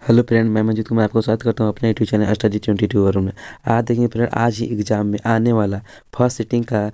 Hello friend, मैं मंजीत कुमार आपको स्वागत करता हूँ अपने यूट्यूब चैनल स्टडी 22 और में। आज देखेंगे फ्रेंड, आज ही एग्जाम में आने वाला फर्स्ट सिटिंग का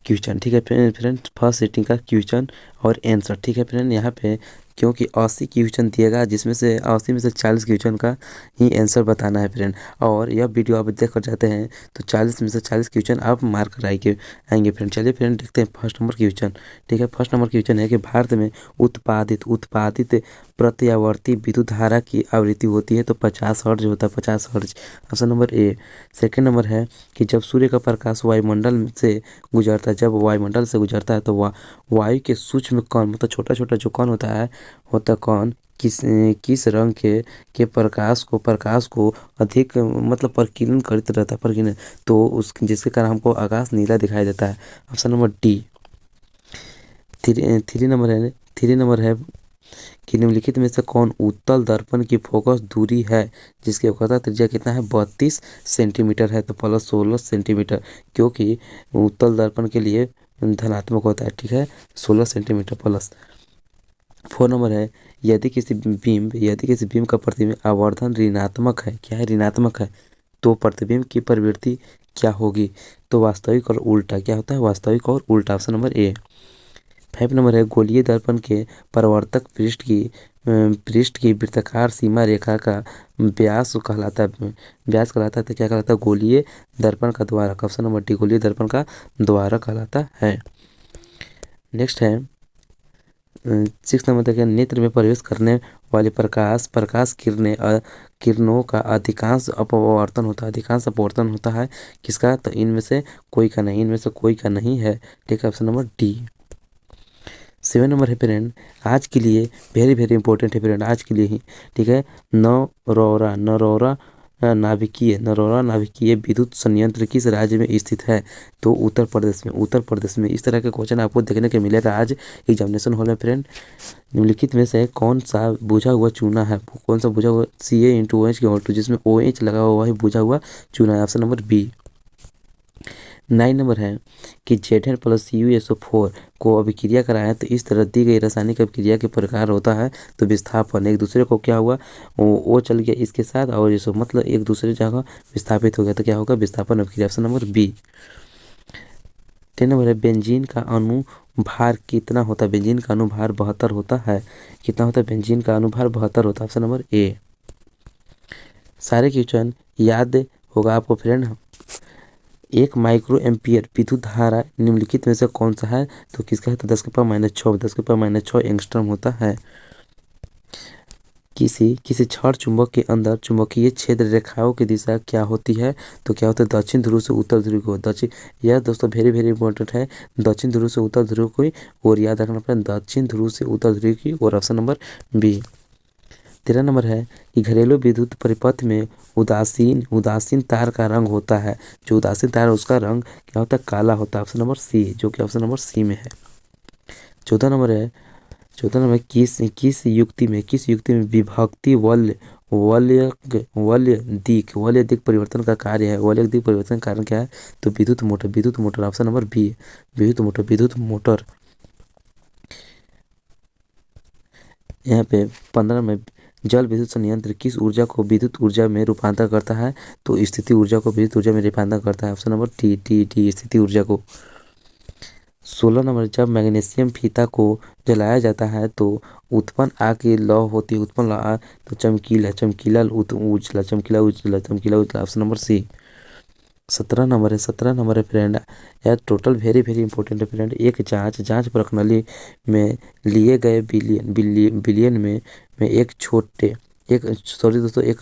क्वेश्चन। ठीक है फ्रेंड, फर्स्ट सिटिंग का क्वेश्चन और आंसर। ठीक है फ्रेंड, यहाँ पे क्योंकि 80 क्वेश्चन दिएगा, जिसमें से 80 में से 40 क्वेश्चन का ही आंसर बताना है फ्रेंड। और यह वीडियो आप देख कर जाते हैं तो 40 में से 40 क्वेश्चन आप मार्क कराएंगे आएंगे फ्रेंड। चलिए फ्रेंड, देखते हैं फर्स्ट नंबर क्वेश्चन। ठीक है, फर्स्ट नंबर क्वेश्चन है कि भारत में उत्पादित उत्पादित प्रत्यावर्ती विद्युत धारा की आवृत्ति होती है तो 50 हर्ट्ज होता है, 50 hertz. Option number A. Second number है कि जब सूर्य का प्रकाश वायुमंडल से गुजरता है, जब वायुमंडल से गुजरता है तो वायु के सूक्ष्म कण, मतलब छोटा छोटा जो कण होता कण किस रंग के प्रकाश को अधिक मतलब प्रकीर्णन करते रहता है, प्रकीर्णन, तो उस जिसके कारण हमको आकाश नीला दिखाई देता है। Option number D. Three number है कि निम्नलिखित में से कौन उत्तल दर्पण की फोकस दूरी है जिसकी वक्रता त्रिज्या कितना है, 32 सेंटीमीटर है, तो प्लस 16 सेंटीमीटर, क्योंकि उत्तल दर्पण के लिए धनात्मक होता है। ठीक है, 16 सेंटीमीटर प्लस। 4 नंबर है यदि किसी बिंब का प्रतिबिंब आवर्धन ऋणात्मक है, क्या है, ऋणात्मक है, तो प्रतिबिंब की प्रवृत्ति क्या होगी, तो वास्तविक और उल्टा। क्या होता है, वास्तविक और उल्टा। Option number A. 5 नंबर है गोलीय दर्पण के परावर्तक पृष्ठ की वृत्ताकार सीमा रेखा का व्यास कहलाता है, तो क्या कहलाता है, गोलीय दर्पण का द्वारक। ऑप्शन नंबर डी, गोलीय दर्पण का द्वारक कहलाता है। नेक्स्ट है 6 नंबर देखिए, नेत्र में प्रवेश करने वाली प्रकाश किरणों का अधिकांश अपवर्तन होता है किसका, तो इनमें से कोई का नहीं है। ठीक है, ऑप्शन नंबर डी। 7 नंबर है फ्रेंड, आज के लिए वेरी वेरी इंपॉर्टेंट है फ्रेंड, आज के लिए ही। ठीक है, नरौरा नाभिकीय विद्युत संयंत्र किस राज्य में स्थित है, तो उत्तर प्रदेश में। इस तरह के क्वेश्चन आपको देखने को मिलेगा आज एग्जामिनेशन हॉल में फ्रेंड। निम्नलिखित में से कौन सा बुझा हुआ चूना है, कौन सा बुझा हुआ Ca × OH जिसमें OH लगा हुआ है, बुझा हुआ चूना है। Option number B. 9 नंबर है कि Zn+CuSO4 को अभिक्रिया कराएं तो इस तरह दी गई रासायनिक अभिक्रिया के प्रकार होता है, तो विस्थापन, एक दूसरे को क्या हुआ, वो चल गया इसके साथ और ये मतलब एक दूसरे जगह विस्थापित हो गया, तो क्या होगा, विस्थापन अभिक्रिया। Option number B. 10 नंबर है बेंजीन का अनुभार कितना होता है, बेंजीन का अनुभार 72 होता है, कितना होता है, बेंजीन का अनुभार 72 होता है। Option number A. सारे क्वेश्चन याद होगा आपको फ्रेंड। 1 माइक्रो एम्पियर विद्युत धारा निम्नलिखित में से कौन सा है, तो किसका है, तो 10⁻⁶ एंगस्ट्रॉम होता है। किसी क्षण चुंबक के अंदर चुंबकीय क्षेत्र रेखाओं की दिशा क्या होती है, तो क्या होता है, दक्षिण ध्रुव से उत्तर ध्रुव को, दक्षिण, यह दोस्तों वेरी वेरी इंपॉर्टेंट है, दक्षिण ध्रुव से उत्तर ध्रुव की और याद रखना पड़ेगा, दक्षिण ध्रुव से उत्तर ध्रुव की और। Option number B. 13 नंबर है कि घरेलू विद्युत परिपथ में उदासीन तार का रंग होता है, जो उदासीन तार है उसका रंग क्या होता है, काला होता है। ऑप्शन नंबर सी, जो कि ऑप्शन नंबर सी में है। 14 नंबर किस युक्ति में विभक्ति वलय दिक परिवर्तन का कार्य है, वलय दिक परिवर्तन का कारण क्या है, तो विद्युत मोटर। ऑप्शन नंबर बी, विद्युत मोटर। यहाँ पे 15 में जल विद्युत संयंत्र किस ऊर्जा को विद्युत ऊर्जा में रूपांतर करता है, तो स्थिति ऊर्जा को विद्युत ऊर्जा में रूपांतर करता है। ऑप्शन नंबर टी, स्थिति ऊर्जा को। 16 नंबर, जब मैग्नीशियम फीता को जलाया जाता है तो उत्पन्न आग की लौ होती है, उत्पन्न आग, तो चमकीला उजला। Option number C. 17 नंबर है फ्रेंड, यह टोटल वेरी वेरी इंपॉर्टेंट है फ्रेंड। एक जांच प्रणाली में लिए गए बिलियन में एक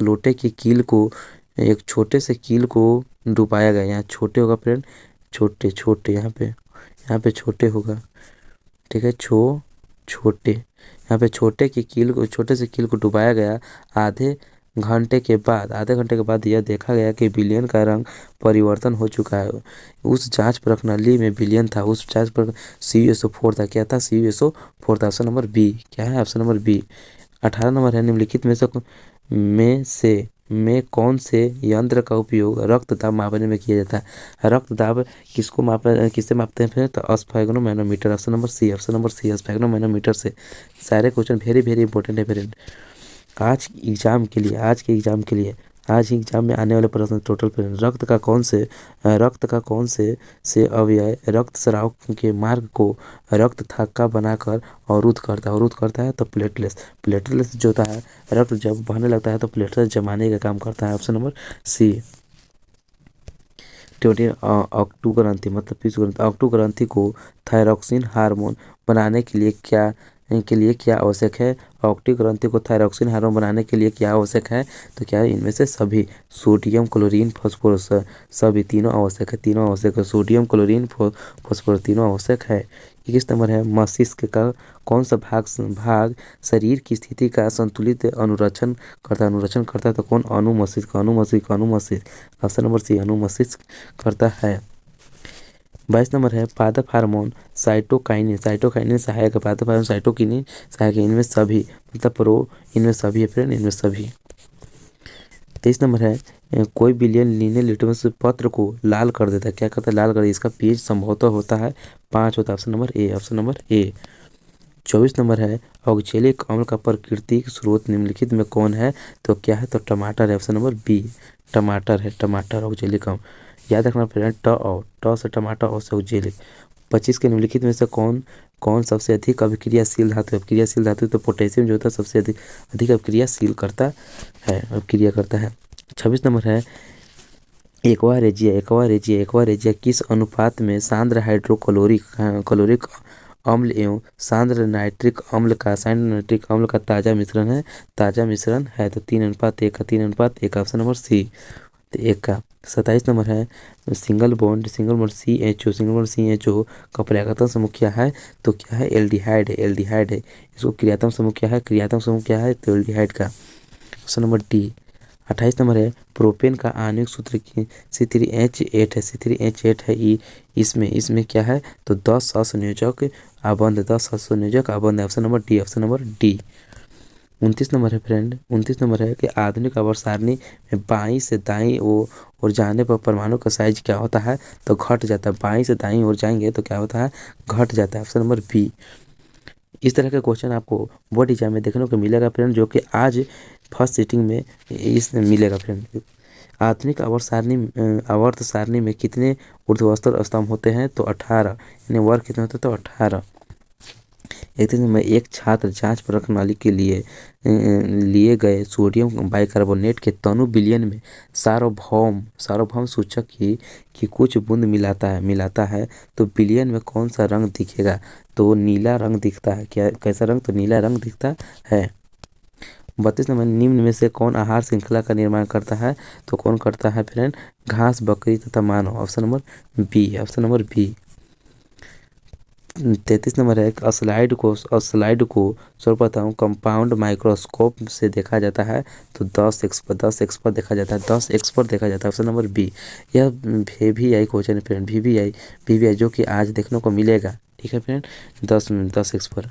लोटे की कील को, एक छोटे से कील को डुबाया गया, यहाँ छोटे होगा फ्रेंड, छोटे यहाँ पे छोटे होगा। ठीक है, छोटे यहाँ पे छोटे से कील को डुबाया गया। आधे घंटे के बाद यह देखा गया कि बिलियन का रंग परिवर्तन हो चुका है। उस जांच प्रणाली में बिलियन था, उस जांच पर CuSO4 था, क्या था, CuSO4 था। ऑप्शन नंबर बी, क्या है, ऑप्शन नंबर बी। 18 नंबर है निम्नलिखित में कौन से यंत्र का उपयोग रक्त दाब मापने में किया जाता है, रक्त दाब किससे मापते हैं फिर, तो स्फैग्नोमैनोमीटर। ऑप्शन नंबर सी, स्फैग्नोमैनोमीटर से। सारे क्वेश्चन वेरी वेरी इंपॉर्टेंट है फ्रेंड। आज के एग्जाम में आने वाले प्रश्न टोटल पे रक्त का कौन से अवयव रक्त स्राव के मार्ग को रक्त थक्का बनाकर अवरुद्ध करता है तो प्लेटलेट्स जो होता है रक्त जब बहने लगता है तो प्लेटलेट्स जमाने का काम करता है। ऑप्शन नंबर सी। ऑक्टो ग्रंथि मतलब पित्त ग्रंथि। ऑक्टो ग्रंथि को थायरॉक्सिन हार्मोन बनाने के लिए क्या आवश्यक है? ऑक्टो ग्रंथि को थायरॉक्सिन हार्मोन बनाने के लिए क्या आवश्यक है? तो क्या है इनमें से सभी सोडियम क्लोरीन फास्फोरस सभी तीनों आवश्यक है। सोडियम क्लोरीन फास्फोरस तीनों आवश्यक है। 21 नंबर है मस्तिष्क का कौन सा भाग शरीर की स्थिति का संतुलित अनुरक्षण करता है तो कौन? अनुमस्तिष्क। ऑप्शन नंबर सी अनुमस्तिष्क करता है। 22 नंबर है पादप हार्मोन साइटोकाइनिन सहायक है। पादप हार्मोन साइटोकिनिन सहायक है। इनमें सभी मतलब इनमें सभी है फ्रेंड, इनमें सभी। 23 नंबर है कोई बिलियन लीने लिटमस पत्र को लाल कर देता है। क्या करता है? लाल कर देता है। इसका पीएच संभवतः होता है 5 होता है। Option number A. 24 नंबर है ऑक्जेलिक अम्ल का प्राकृतिक स्रोत निम्नलिखित में कौन है? तो क्या है? तो टमाटर है। ऑप्शन नंबर बी टमाटर ऑक्जेलिक अम्ल। याद रखना फ्रेंड ट से टमाटर और से ऑक्जेलिक। 25 के निम्नलिखित में से कौन सबसे अधिक अभिक्रियाशील धातु है? अभिक्रियाशील धातु तो पोटेशियम जो होता है सबसे अधिक अभिक्रियाशील करता है। 26 नंबर है एक्वा रेजिया किस अनुपात में सांद्र हाइड्रोक्लोरिक अम्ल एवं सांद्र नाइट्रिक अम्ल का ताजा मिश्रण है? तो 3:1 ऑप्शन नंबर सी। तो 1 का। 27 नंबर है सिंगल बॉन्ड CHO का पर्यायवाची समूह क्या है? तो क्या है? एल्डिहाइड है। इसको क्रियात्मक समूह क्या है? तो एल्डिहाइड का। Option number D. 28 नंबर है प्रोपेन का आणविक सूत्र की C3H8 है। इसमें क्या है? तो 10 असंयोजक आबंध है। Option number D. 29 नंबर है फ्रेंड। 29 नंबर है कि आधुनिक आवर्त सारणी में बाईं से दाईं ओर जाने पर परमाणु का साइज क्या होता है? तो घट जाता है। बाईं से दाईं ओर जाएंगे तो क्या होता है? घट जाता है। Option number B. इस तरह के क्वेश्चन आपको बोर्ड एग्जाम में देखने को मिलेगा फ्रेंड, जो कि आज फर्स्ट सीटिंग में इसमें मिलेगा फ्रेंड। आधुनिक आवर्त सारणी में कितने ऊर्ध्वाधर स्तंभ होते हैं? तो 18। यानी वर्ग कितने होते हैं? तो 18। एक दिन में एक छात्र जांच प्रणाली के लिए गए सोडियम बाइकार्बोनेट के तनु विलयन में सार्वभौम सूचक की कुछ बूंद मिलाता है तो विलयन में कौन सा रंग दिखेगा? तो नीला रंग दिखता है। क्या कैसा रंग? तो नीला रंग दिखता है। 32 नंबर निम्न में से कौन आहार श्रृंखला का निर्माण करता है? तो कौन करता है फ्रेंड? घास, बकरी तथा मानव। Option number B. 33 नंबर है अस्लाइड को सर्वप्रथम कंपाउंड माइक्रोस्कोप से देखा जाता है तो 10x पर देखा जाता है। 10x पर देखा जाता है। Option number B. यह VVI क्वेश्चन है फ्रेंड, VVI जो कि आज देखने को मिलेगा। ठीक है फ्रेंड, 10x पर।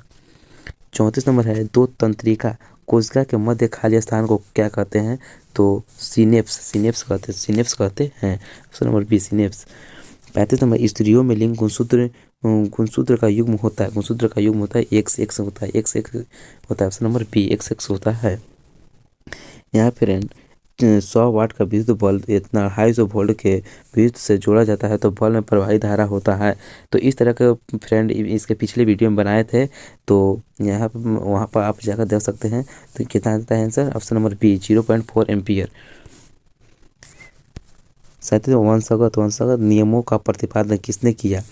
34 नंबर है दो तंत्रिका कोशिका के मध्य खाली स्थान को क्या कहते हैं? तो सिनेप्स कहते हैं। Option number B synapse. 35 number स्त्रियों में लिंग गुणसूत्र का युग्म होता है XX होता है। ऑप्शन नंबर बी XX होता है। यहाँ फ्रेंड 100 वाट का विद्युत बल्ब इतना 250 वोल्ट के विद्युत से जोड़ा जाता है तो बल्ब में प्रवाही धारा होता है। तो इस तरह के फ्रेंड इसके पिछले वीडियो में बनाए थे, तो यहाँ पर वहाँ पर आप जाकर देख सकते हैं। तो कितना आता है answer? Option number B 0.4 ampere. वंशगत नियमों का प्रतिपादन किसने किया?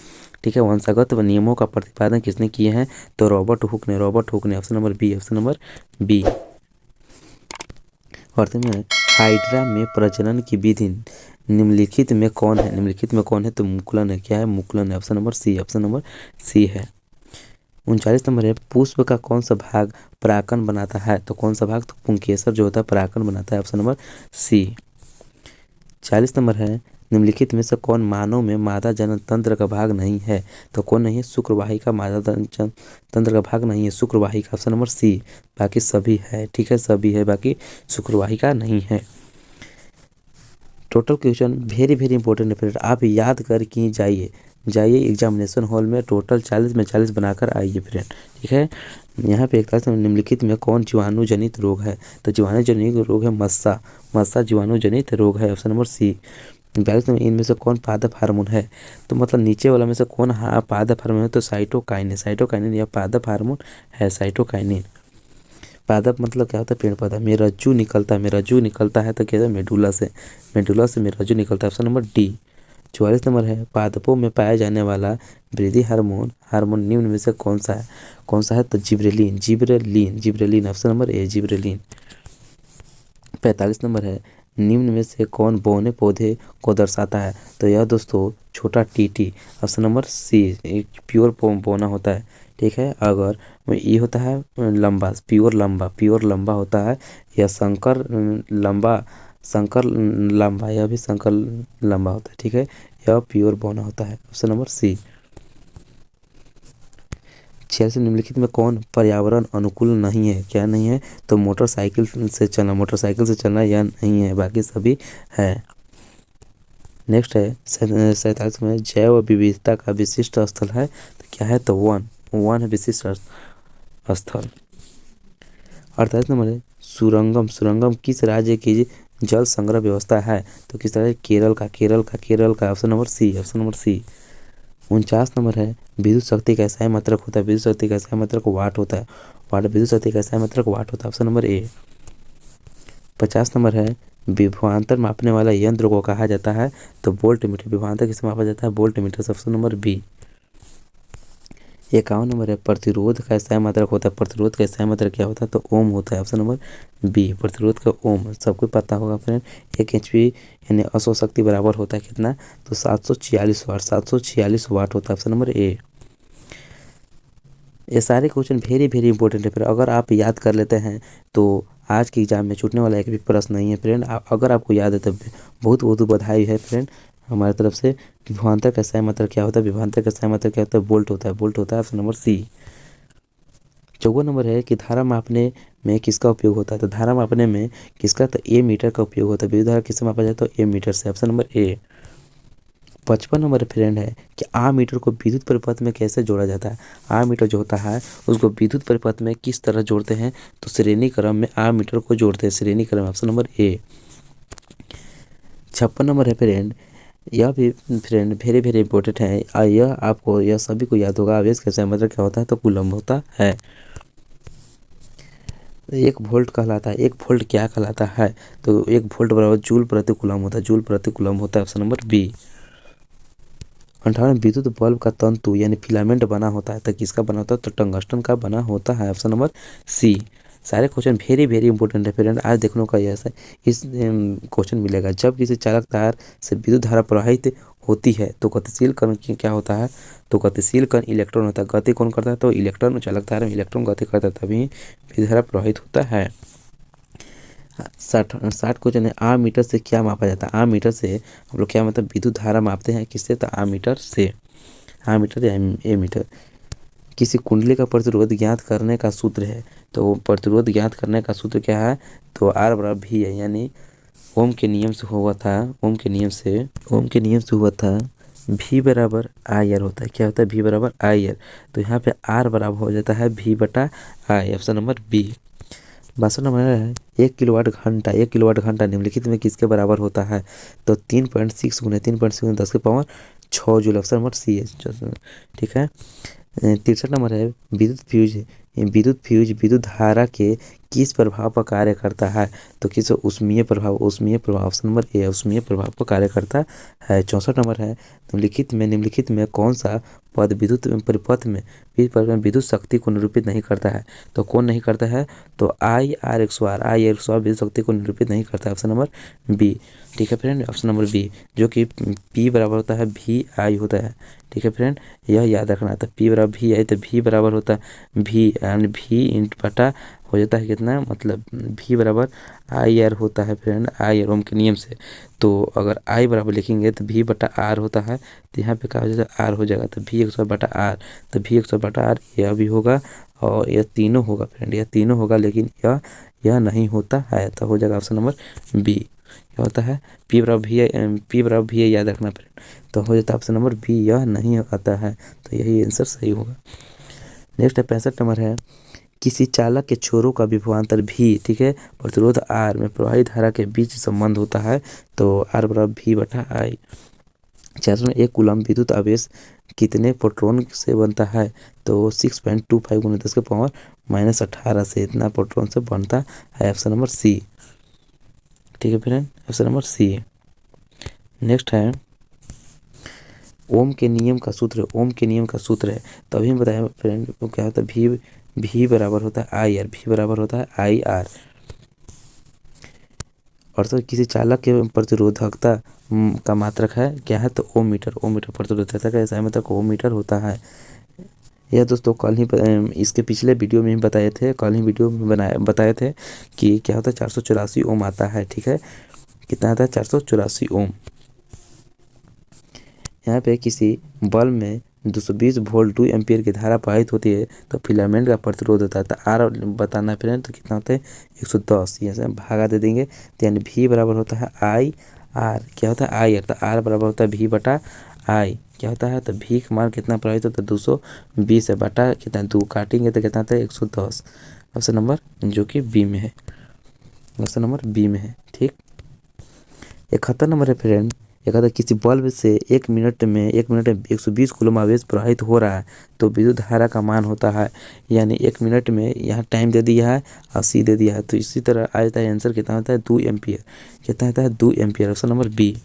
ठीक है, वंशगत नियमों का प्रतिपादन किसने किए हैं? तो रॉबर्ट हुक ने। Option number B. और हाइड्रा में प्रजनन की विधि निम्नलिखित में कौन है? तो मुकुलन है। क्या है? मुकुलन है। ऑप्शन नंबर सी है। 39 नंबर है पुष्प का कौन सा भाग परागकण बनाता है? तो कौन सा भाग? तो पुंकेसर जो होता है परागकण बनाता है। ऑप्शन नंबर सी। 40 नंबर है निम्नलिखित में से कौन मानव में मादा जनन तंत्र का भाग नहीं है? तो कौन नहीं है? शुक्रवाहिका मादा जनन तंत्र का भाग नहीं है, शुक्रवाहिका। ऑप्शन नंबर सी। बाकी सभी है। ठीक है, सभी है, बाकी शुक्रवाहिका नहीं है। टोटल क्वेश्चन वेरी इंपॉर्टेंट है फ्रेंड, आप याद करके जाइए। जाइए एग्जामिनेशन हॉल में टोटल 40 में 40 बनाकर आइए फ्रेंड। ठीक है, यहाँ पे 41 में निम्नलिखित में कौन जीवाणु जनित रोग है? तो जीवाणु जनित रोग है मस्सा। मस्सा जीवाणु जनित रोग है, ऑप्शन नंबर सी। 42 में इनमें से कौन पादप हार्मोन है? तो मतलब नीचे वाला में से कौन पादप हार्मोन है? तो साइटोकाइनिन। साइटोकाइनिन या पादप हार्मोन है साइटोकाइनिन। पादप मतलब क्या होता है? पेड़ पौधा। मेरज्जू निकलता है, मेरज्जू निकलता है तो क्या है? मेडुला से, मेडुला से मेरज्जू निकलता है, ऑप्शन नंबर डी। 44 नंबर है पादपों में पाया जाने वाला वृद्धि हार्मोन, हार्मोन निम्न में से कौन सा है? कौन सा है? तो gibberellin, gibberellin, gibberellin, option number A gibberellin. 45 number है निम्न में से कौन बौने पौधे को दर्शाता है? तो यह दोस्तों छोटा टीटी, ऑप्शन नंबर सी। एक प्योर बौना होता है। ठीक है, अगर ये होता है लंबा, प्योर लंबा, प्योर लंबा होता है, या शंकर लंबा, शंकर लंबा, यह भी शंकर लंबा होता है। ठीक है, यह प्योर बौना होता है, ऑप्शन नंबर सी। 46 निम्नलिखित में कौन पर्यावरण अनुकूल नहीं है? क्या नहीं है? तो मोटरसाइकिल से चलना, मोटरसाइकिल से चलना यह नहीं है, बाकी सभी है। नेक्स्ट है 47 में जैव विविधता का विशिष्ट स्थल है, तो क्या है? तो वन, वन है विशिष्ट स्थल। 48 नंबर है सुरंगम, सुरंगम किस राज्य की जल संग्रह व्यवस्था है? तो किस तरह? केरल का, केरल का, केरल का, option number C, option number C. 49 number है विद्युत शक्ति का SI मात्रक होता है, विद्युत शक्ति का SI मात्रक वाट होता है, वाट, विद्युत शक्ति का SI मात्रक वाट होता है, ऑप्शन नंबर ए। 50 नंबर है विभवांतर मापने वाला यंत्र को कहा जाता है? तो वोल्ट मीटर। विभवांतर किसे मापा जाता है? Volt meter, option number B. 51 number है प्रतिरोध का SI मात्रक होता है, प्रतिरोध का SI मात्रक क्या होता है? तो ओम होता है, ऑप्शन नंबर बी। प्रतिरोध का ओम सबको पता होगा फ्रेंड। 1 HP यानी अश्व शक्ति बराबर होता है कितना? तो 746 वाट, 746 वाट होता है, ऑप्शन नंबर ए। ये सारे क्वेश्चन वेरी वेरी इंपॉर्टेंट है फिर, अगर आप याद कर लेते हैं तो आज के एग्जाम में छूटने वाला एक भी प्रश्न नहीं है फ्रेंड। अगर आपको याद है तो बहुत बहुत बधाई है फ्रेंड हमारी तरफ से। विभवांतर का SI मात्रक क्या होता है? विभवांतर का SI मात्रक क्या होता है? वोल्ट होता है, वोल्ट होता है, ऑप्शन नंबर सी। 54 नंबर है कि धारा मापने में किसका उपयोग होता है? तो धारा मापने में किसका? तो ए मीटर का उपयोग होता है। विद्युत धारा किससे मापा जाता है? तो ए मीटर से, option number A. 55 number friend है कि मीटर को विद्युत परिपथ में कैसे जोड़ा जाता है? मीटर जो होता है उसको विद्युत परिपथ में किस तरह जोड़ते हैं? तो श्रेणी क्रम में मीटर को जोड़ते हैं, श्रेणी क्रम, ऑप्शन नंबर ए। 56 नंबर है फ्रेंड, यह भी फ्रेंड वेरी वेरी इंपॉर्टेंट है, यह आपको, यह सभी को याद होगा। आवेश का SI मात्रक क्या होता है? तो कूलम्ब होता है। 1 वोल्ट कहलाता है, 1 वोल्ट क्या कहलाता है? तो 1 वोल्ट बराबर जूल प्रति कूलम्ब होता है, जूल प्रति कूलम्ब होता है, ऑप्शन नंबर बी। 58 विद्युत बल्ब का तंतु यानी फिलामेंट बना होता है, तो किसका बना होता है? तो टंगस्टन का बना होता है, ऑप्शन नंबर सी। सारे क्वेश्चन वेरी वेरी इंपॉर्टेंट है फ्रेंड, आज देखने का यह इस क्वेश्चन मिलेगा। जब किसी चालक तार से विद्युत धारा प्रवाहित होती है तो गतिशील कण क्या होता है? तो गतिशील कण इलेक्ट्रॉन होता है। गति कौन करता है? तो इलेक्ट्रॉन। चालक तार में इलेक्ट्रॉन गति करता है, तभी विद्युत धारा प्रवाहित होता है। 60 क्वेश्चन है मीटर से क्या मापा जाता है? मीटर से हम लोग क्या मतलब विद्युत धारा मापते हैं, किससे? तो मीटर से, मीटर या ए मीटर। किसी कुंडली का प्रतिरोध ज्ञात करने का सूत्र है, तो प्रतिरोध ज्ञात करने का सूत्र क्या है? तो R बराबर भी है, यानी ओम के नियम से हुआ था, ओम के नियम से हुआ था। V बराबर IR होता है, क्या होता है? V बराबर IR, तो यहाँ पे R बराबर हो जाता है V बटा I, option number B. 62 number है 1 किलोवाट घंटा, 1 किलोवाट घंटा निम्नलिखित में किसके बराबर होता है? तो 3.6 गुने 3.6 गुने 10 के power 6 joule, option number C है। ठीक है, 63 नंबर है विद्युत फ्यूज विद्युत धारा के किस प्रभाव पर कार्य करता है? तो किस? ऊष्मीय प्रभाव, ऊष्मीय प्रभाव, ऑप्शन नंबर ए ऊष्मीय प्रभाव पर कार्य करता है। 64 नंबर है निम्नलिखित में कौन सा पद विद्युत परिपथ में विद्युत शक्ति को निरूपित नहीं करता है? तो कौन नहीं करता है? तो I/R विद्युत शक्ति को निरूपित नहीं करता है, ऑप्शन नंबर बी। ठीक है फ्रेंड, ऑप्शन नंबर बी, जो कि P बराबर होता है VI होता है। ठीक है फ्रेंड, यह याद रखना था, P बराबर VI, तो V बराबर होता है V यानी V इंट बटा हो जाता है कितना? मतलब V बराबर IR होता है फ्रेंड, IR ओम के नियम से। तो अगर I बराबर लिखेंगे तो V बटा R होता है, तो यहाँ पे क्या हो जाएगा? R हो जाएगा, तो V 100 बटा R, तो V 100 बटा R यह भी होगा, और यह तीनों होगा फ्रेंड, यह तीनों होगा, लेकिन यह नहीं होता है, तो हो जाएगा ऑप्शन नंबर बी। क्या होता है P बराबर भी है, P बराबर भी है, याद रखना फ्रेंड। तो हो जाता है ऑप्शन नंबर बी, यह नहीं आता है, तो यही आंसर सही होगा। नेक्स्ट है 65 नंबर है, किसी चालक के छोरों का विभवांतर भी, ठीक है, प्रतिरोध आर में प्रवाहित धारा के बीच संबंध होता है, तो आर बराबर भी बटा आई। 66 में एक कूलम विद्युत आवेश कितने प्रोटॉन से बनता है, तो 6.25 गुना 10 के पावर -18 से इतना प्रोटॉन से बनता है, ऑप्शन नंबर सी। ठीक है friend, option number C. Next है ओम के नियम का सूत्र, ओम के नियम का सूत्र है, तो अभी हम बताया फ्रेंड क्या होता है, भी बराबर होता है आई आर, भी बराबर होता है आई आर। और तो किसी चालक के प्रतिरोधकता का मात्रक है क्या है, तो ओम मीटर, ओम मीटर प्रतिरोधकता का ऐसा मात्रक ओम मीटर होता है। यह दोस्तों कल ही इसके पिछले वीडियो में ही बताए थे, कल ही वीडियो में बताए थे कि क्या होता है 484 ओम आता है, ठीक है, कितना आता है 484 ओम। यहाँ पे किसी बल्ब में 220 वोल्ट 2 एम्पियर की धारा प्रवाहित होती है, तो फिलामेंट का प्रतिरोध होता है, तो आर बताना है फ्रेंड, तो कितना होता है 110, यहाँ से भागा दे देंगे, तो यानी भी बराबर होता है आई आर, क्या होता है आई आर, तो आर बराबर होता है भी बटा आई, क्या होता है, तो भी का मान कितना प्रवाहित होता है 220 है, बटा कितना 2 काटेंगे तो कितना आता है 110, ऑप्शन नंबर जो कि बी में है, ऑप्शन नंबर बी में है। ठीक, 71 नंबर है फ्रेंड, एक आता किसी बल्ब से एक मिनट में 120 कूलम आवेश प्रवाहित हो रहा है, तो विद्युत धारा का मान होता है, यानी 1 मिनट में यहाँ टाइम दे दिया है और सी दे दिया है, तो इसी तरह आ जाता है आंसर कितना होता है 2 एम्पियर, कितना होता है 2 ampere, option number B.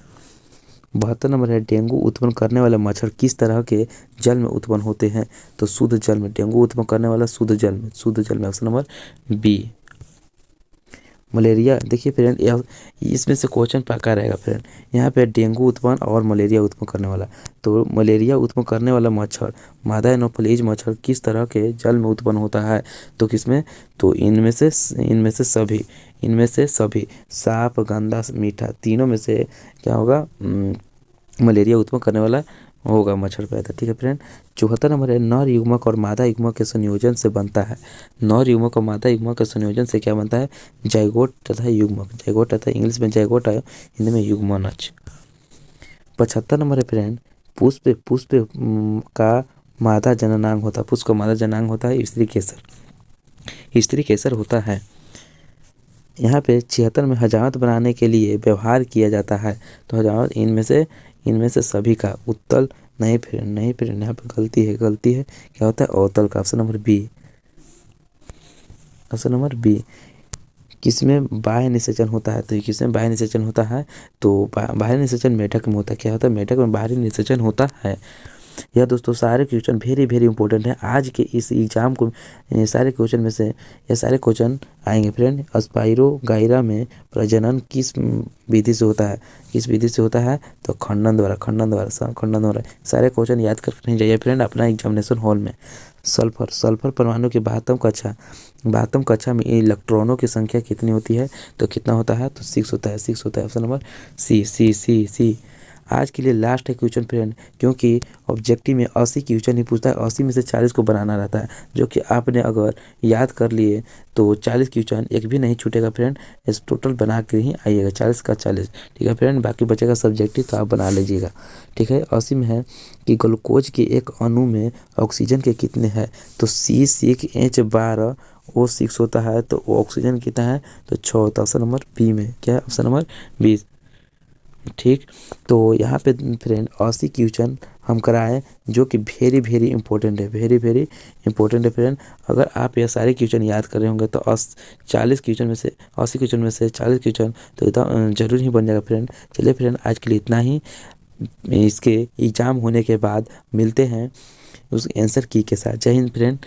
72 number है, डेंगू उत्पन्न करने वाले मच्छर किस तरह के जल में उत्पन्न होते हैं, तो शुद्ध जल में, डेंगू उत्पन्न करने वाला शुद्ध जल में, शुद्ध जल में, ऑप्शन नंबर बी। मलेरिया, देखिए फ्रेंड इसमें से क्वेश्चन पक्का रहेगा फ्रेंड, यहाँ पे डेंगू उत्पन्न और मलेरिया उत्पन्न करने वाला, तो मलेरिया उत्पन्न करने वाला मच्छर मादा एनोफिलीज मच्छर किस तरह के जल में उत्पन्न होता है, तो किसमें, तो इनमें से सभी साफ गंदा मीठा तीनों में से क्या होगा मलेरिया उत्पन्न करने वाला होगा मच्छर पैदा। ठीक है फ्रेंड, 74 नंबर है, नर युग्मक और मादा युग्मक के संयोजन से बनता है, नर युग्मक और मादा युग्मक के संयोजन से क्या बनता है, जाइगोट तथा युग्मक, जाइगोट तथा इंग्लिश में जाइगोट आयो, हिंदी में युग्मनज। 75 नंबर है फ्रेंड, पुष्प का मादा जननांग होता है, पुष्प का मादा जननांग होता है स्त्री केसर, स्त्री केसर होता है। यहाँ पे 76 में हजामत बनाने के लिए व्यवहार किया जाता है, तो हजामत इनमें से सभी का उत्तल, नहीं फिर यहाँ पे गलती है, क्या होता है अवतल का, option number B, option number B. किसमें बाह्य निषेचन होता है, तो किसमें बाह्य निषेचन होता है, तो बाह्य निषेचन मेढक में होता है, क्या होता है मेढक में बाहरी निषेचन होता है। यह दोस्तों सारे क्वेश्चन वेरी इंपॉर्टेंट है आज के इस एग्जाम को, सारे क्वेश्चन में से ये सारे क्वेश्चन आएंगे फ्रेंड। स्पाइरो गायरा में प्रजनन किस विधि से होता है, किस विधि से होता है, तो खंडन द्वारा। सारे क्वेश्चन याद कर नहीं जाइए फ्रेंड अपना एग्जामिनेशन हॉल में। सल्फर परमाणु की 72 कक्षा में इलेक्ट्रॉनों की संख्या कितनी होती है, तो कितना होता है, तो 6 होता है, ऑप्शन नंबर सी। आज के लिए लास्ट है क्वेश्चन फ्रेंड, क्योंकि ऑब्जेक्टिव में 80 क्वेश्चन ही पूछता है, 80 में से 40 को बनाना रहता है, जो कि आपने अगर याद कर लिए तो 40 क्वेश्चन एक भी नहीं छूटेगा फ्रेंड, इस टोटल बना के ही आइएगा 40 का 40। ठीक है फ्रेंड, बाकी बचेगा सब्जेक्टिव तो आप बना लीजिएगा। ठीक है, 80 में है कि ग्लूकोज के एक अणु में ऑक्सीजन के कितने हैं, तो C6H12O6 होता है, तो ऑक्सीजन कितना है, तो 6 होता है, ऑप्शन नंबर बी में, क्या है ऑप्शन नंबर 20। ठीक, तो यहाँ पे फ्रेंड 80 क्वेश्चन हम कराएं, जो कि वेरी इंपॉर्टेंट है फ्रेंड। अगर आप ये सारे क्वेश्चन याद कर रहे होंगे तो 40 क्वेश्चन में से 80 क्वेश्चन में से 40 क्वेश्चन तो इतना जरूर ही बन जाएगा फ्रेंड। चलिए फ्रेंड, आज के लिए इतना ही, इसके एग्ज़ाम होने के बाद मिलते हैं उस आंसर की के साथ। जय हिंद फ्रेंड।